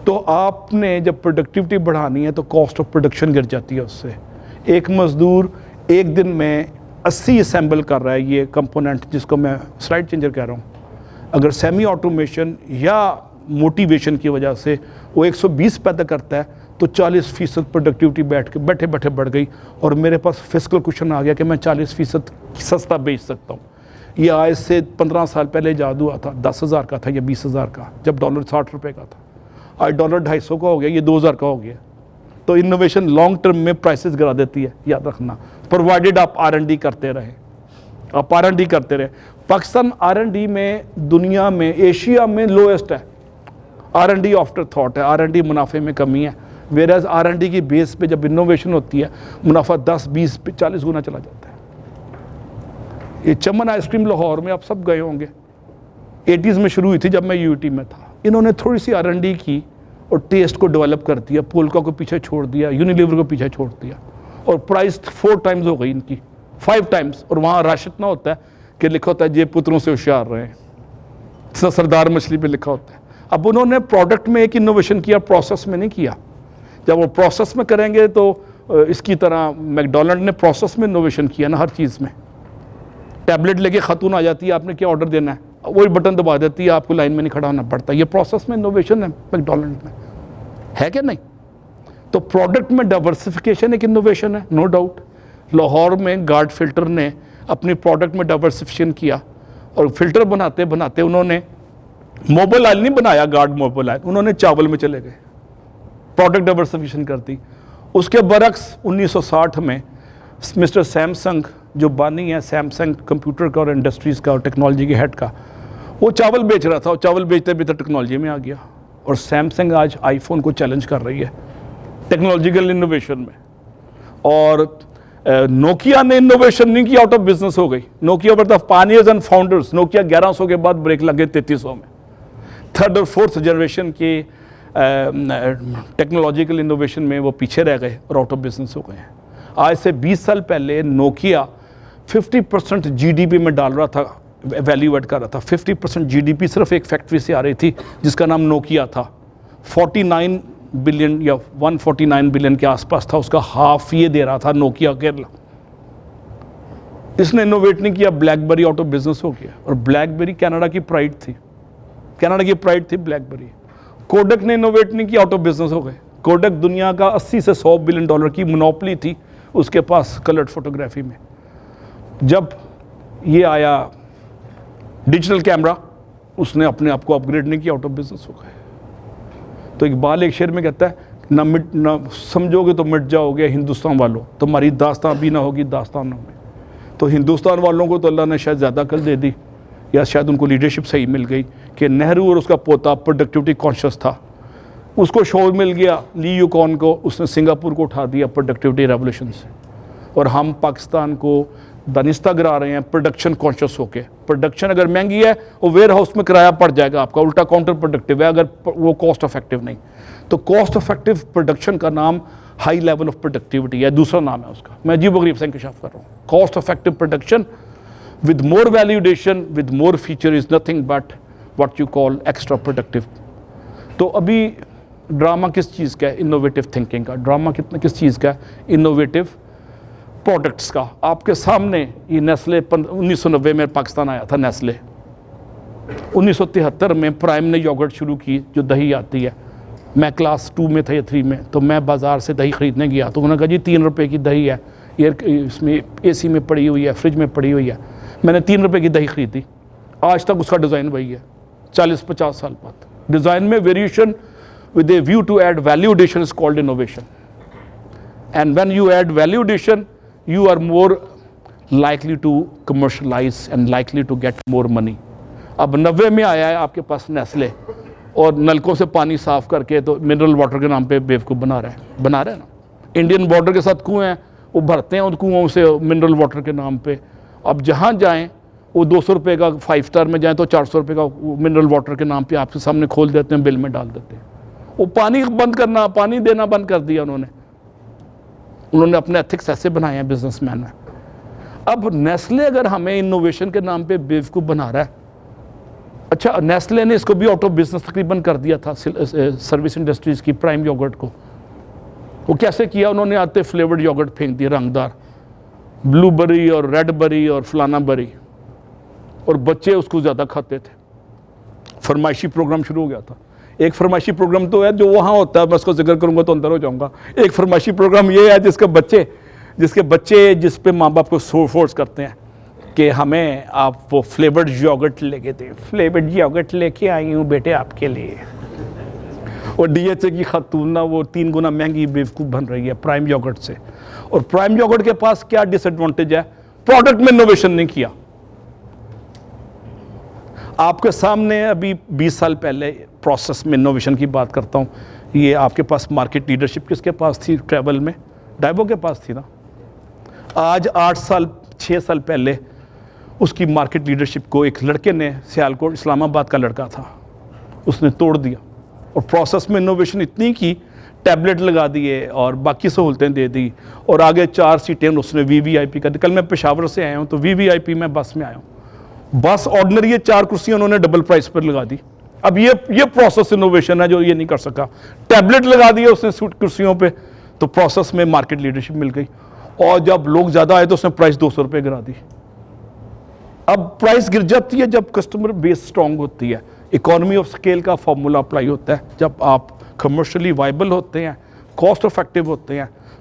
تو آپ نے جب پروڈکٹیوٹی بڑھانی ہے تو کاسٹ آف پروڈکشن گر جاتی ہے اس سے. ایک مزدور ایک دن میں 80 اسمبل کر رہا ہے یہ کمپوننٹ جس کو میں سلائڈ چینجر کہہ رہا ہوں. اگر سیمی آٹومیشن یا موٹیویشن کی وجہ سے وہ 120 پیدا کرتا ہے تو 40% پروڈکٹیوٹی بیٹھے بیٹھے بڑھ گئی، اور میرے پاس فسکل کوشن آ گیا کہ میں 40% سستا بیچ سکتا ہوں. یہ آج سے 15 سال پہلے ایجاد ہوا تھا، 10,000 کا تھا یا 20,000 کا، جب ڈالر 60 روپے کا تھا. آج ڈالر 250 کا ہو گیا، یہ 2,000 کا ہو گیا. تو انوویشن لانگ ٹرم میں پرائسز گرا دیتی ہے، یاد رکھنا، پرووائڈیڈ آپ R&D کرتے رہے. آپ R&D کرتے رہے. پاکستان R&D میں دنیا میں، ایشیا میں لوئسٹ ہے. R&D آفٹر تھاٹ ہے، R&D منافع میں کمی ہے. ویئرز R&D کی بیس پہ جب انوویشن ہوتی ہے، منافع 10، 20، 40 گنا چلا جاتا ہے. یہ چمن آئس کریم لاہور میں آپ سب گئے ہوں گے، 80s میں شروع ہوئی تھی جب میں UET میں تھا. انہوں نے تھوڑی سی R&D کی اور ٹیسٹ کو ڈیولپ کر دیا، پولکا کو پیچھے چھوڑ دیا، یونیلیور کو پیچھے چھوڑ دیا، اور پرائس 4 ٹائمز ہو گئی ان کی، 5 ٹائمز. اور وہاں رش اتنا ہوتا ہے کہ لکھا ہوتا ہے جے پتروں سے ہوشیار رہے ہیں، سردار مچھلی پہ لکھا ہوتا ہے. اب انہوں نے پروڈکٹ میں ایک انوویشن کیا، پروسیس میں نہیں کیا. جب وہ پروسیس میں کریں گے تو اس کی طرح میکڈونلڈ نے پروسیس میں انوویشن کیا نا، ہر چیز میں. ٹیبلٹ لے کے خاتون آ جاتی ہے، آپ نے کیا آرڈر دینا ہے، وہی بٹن دبا دیتی ہے, آپ کو لائن میں نہیں کھڑا ہونا پڑتا. یہ پروسیس میں انوویشن ہے میکڈونلڈ میں, ہے کہ نہیں؟ تو پروڈکٹ میں ڈائیورسفیکیشن ایک انوویشن ہے, نو ڈاؤٹ. لاہور میں گارڈ فلٹر نے اپنی پروڈکٹ میں ڈائیورسفیکیشن کیا, اور فلٹر بناتے بناتے انہوں نے موبل آئل نہیں بنایا, گارڈ موبل آئل, انہوں نے چاول میں چلے گئے, پروڈکٹ ڈائیورسفیکیشن کر دی. اس کے برعکس 1960 میں مسٹر سیمسنگ جو بانی ہے, سیمسنگ کمپیوٹر کا اور انڈسٹریز کا اور ٹیکنالوجی کے ہیڈ کا, وہ چاول بیچ رہا تھا, اور چاول بیچتے بیچتے ٹیکنالوجی میں آ گیا, اور سیمسنگ آج آئی فون کو چیلنج کر رہی ہے ٹیکنالوجیکل انوویشن میں. اور نوکیا نے انوویشن نہیں کی, آؤٹ آف بزنس ہو گئی. Nokia were the pioneers and founders. Nokia 1100 کے بعد بریک لگے 3300 میں. تھرڈ اور فورتھ جنریشن کی ٹیکنالوجیکل انوویشن میں وہ پیچھے رہ گئے اور آؤٹ آف بزنس ہو گئے ہیں. آج سے 20 سال پہلے نوکیا 50% جی ڈی پی میں ڈال رہا تھا, ویلیو ایڈ کر رہا تھا. 50% جی ڈی پی صرف ایک فیکٹری سے آ رہی تھی جس کا نام نوکیا تھا. 49 بلین یا 149 بلین کے آس پاس تھا, اس کا ہاف یہ دے رہا تھا نوکیا کیرلا. اس نے انوویٹ نہیں کیا, بلیک بیری آؤٹ آف بزنس ہو گیا. اور بلیک بیری کینیڈا کی پرائڈ تھی, کینیڈا کی پرائڈ تھی بلیک بیری. کوڈک نے انوویٹ نہیں کیا, آؤٹ آف بزنس ہو گئے. کوڈک دنیا کا 80 سے 100 بلین ڈالر کی منوپلی تھی اس کے پاس کلرڈ فوٹوگرافی میں. جب یہ آیا ڈیجیٹل کیمرہ, اس نے اپنے آپ کو اپ گریڈ نہیں کیا, آؤٹ آف بزنس ہو گئے. تو اقبال ایک شعر میں کہتا ہے نہ سمجھو گے تو مٹ جاؤ گے ہندوستان والوں, تمہاری داستان بھی نہ ہوگی داستانوں میں. تو ہندوستان والوں کو تو اللہ نے شاید زیادہ کل دے دی, یا شاید ان کو لیڈرشپ صحیح مل گئی کہ نہرو اور اس کا پوتا پروڈکٹیوٹی کانشیس تھا, اس کو شور مل گیا لی یوکون کو, اس نے سنگاپور کو اٹھا دیا پروڈکٹیوٹی ریولوشن سے. اور ہم پاکستان کو دانستہ گرا رہے ہیں پروڈکشن کانشیس ہو کے. پروڈکشن اگر مہنگی ہے وہ ویئر ہاؤس میں کرایہ پڑ جائے گا آپ کا, الٹا کاؤنٹر پروڈکٹیو ہے اگر وہ کاسٹ افیکٹو نہیں. تو کاسٹ افیکٹو پروڈکشن کا نام ہائی لیول آف پروڈکٹیوٹی ہے, دوسرا نام ہے اس کا. میں عجیب و غریب سے انکشاف کر رہا ہوں. Cost effective production with more value addition, with more feature is nothing but what you call extra productive. تو ابھی ڈرامہ کس چیز کا ہے؟ انوویٹو تھنکنگ کا. ڈرامہ کس چیز کا ہے؟ انوویٹو پروڈکٹس کا. آپ کے سامنے یہ نیسلے 1990 میں پاکستان آیا تھا. نیسلے 1973 میں پرائم نے یوگرٹ شروع کی جو دہی آتی ہے. میں کلاس 2 میں تھا یا 3 میں, تو میں بازار سے دہی خریدنے گیا تو انہوں نے کہا جی 3 روپے کی دہی ہے, اس میں اے سی میں پڑی ہوئی ہے, فریج میں پڑی ہوئی ہے. میں نے 3 روپے کی دہی خریدی. آج تک اس کا ڈیزائن وہی ہے 40-50 سال بعد. ڈیزائن میں variation with a view to add value addition is called innovation. And when you add value addition, you are more likely to commercialize and likely to get more money. اب 90 میں آیا ہے آپ کے پاس نیسلے, اور نلکوں سے پانی صاف کر کے تو منرل واٹر کے نام پہ بیوقوف بنا رہے ہیں نا. انڈین بارڈر کے ساتھ کنویں ہیں, وہ بھرتے ہیں ان کنوؤں سے منرل واٹر کے نام پہ. اب جہاں جائیں وہ 200 روپے کا 5 اسٹار میں جائیں تو 400 روپے کا منرل واٹر کے نام پہ آپ کے سامنے کھول دیتے ہیں, بل میں ڈال دیتے ہیں. وہ پانی دینا بند کر دیا انہوں نے اپنے ایتھکس ایسے بنائے ہیں بزنس مین میں. اب نیسلے اگر ہمیں انوویشن کے نام پہ بیوقوف بنا رہا ہے, اچھا نیسلے نے اس کو بھی آؤٹ آف بزنس تقریباً کر دیا تھا سروس انڈسٹریز کی پرائم یوگرٹ کو. وہ کیسے کیا؟ انہوں نے آتے فلیورڈ یوگرٹ پھینک دیے رنگدار, بلو بری اور ریڈ بری اور فلانا بری, اور بچے اس کو زیادہ کھاتے تھے. فرمائشی پروگرام شروع ہو گیا تھا. ایک فرمائشی پروگرام تو ہے جو وہاں ہوتا ہے, میں اس کو ذکر کروں گا تو اندر ہو جاؤں گا. ایک فرمائشی پروگرام یہ ہے جس کے بچے جس پہ ماں باپ کو فورس کرتے ہیں کہ ہمیں آپ وہ فلیورڈ یوگرٹ لے کے دیں. فلیورڈ یوگرٹ لے کے آئی ہوں بیٹے آپ کے لیے. اور ڈی ایچ اے کی خاتون نا وہ 3 گنا مہنگی بیوقوف بن رہی ہے پرائم یوگرٹ سے. اور پرائم یوگرٹ کے پاس کیا ڈس ایڈوانٹیج ہے؟ پروڈکٹ میں انوویشن نہیں کیا. آپ کے سامنے ابھی 20 سال پہلے پروسیس میں انوویشن کی بات کرتا ہوں. یہ آپ کے پاس مارکیٹ لیڈرشپ کس کے پاس تھی؟ ٹریول میں ڈائیو کے پاس تھی نا. آج 6 سال پہلے اس کی مارکیٹ لیڈرشپ کو ایک لڑکے نے, سیالکوٹ اسلام آباد کا لڑکا تھا, اس نے توڑ دیا. اور پروسیس میں انوویشن اتنی کی, ٹیبلٹ لگا دیے اور باقی سہولتیں دے دی, اور آگے 4 سیٹیں اس نے وی وی آئی پی کر دی. کل میں پشاور سے آیا ہوں تو وی وی آئی پی میں بس میں آیا ہوں. بس آرڈنری 4 کرسیاں انہوں نے ڈبل پرائس پر لگا دی. اب یہ پروسیس انوویشن ہے جو یہ نہیں کر سکا. ٹیبلٹ لگا دیے اس نے کرسیوں پہ, تو پروسیس میں مارکیٹ لیڈرشپ مل گئی. اور جب لوگ زیادہ آئے تو اس نے پرائس 200 روپے گرا دی. اب پرائس گر جاتی ہے جب کسٹمر بیس سٹرونگ ہوتی ہے. اکانومی آف اسکیل کا فارمولا اپلائی ہوتا ہے جب آپ کمرشلی وائبل ہوتے ہیں, کاسٹ افیکٹو ہوتے ہیں,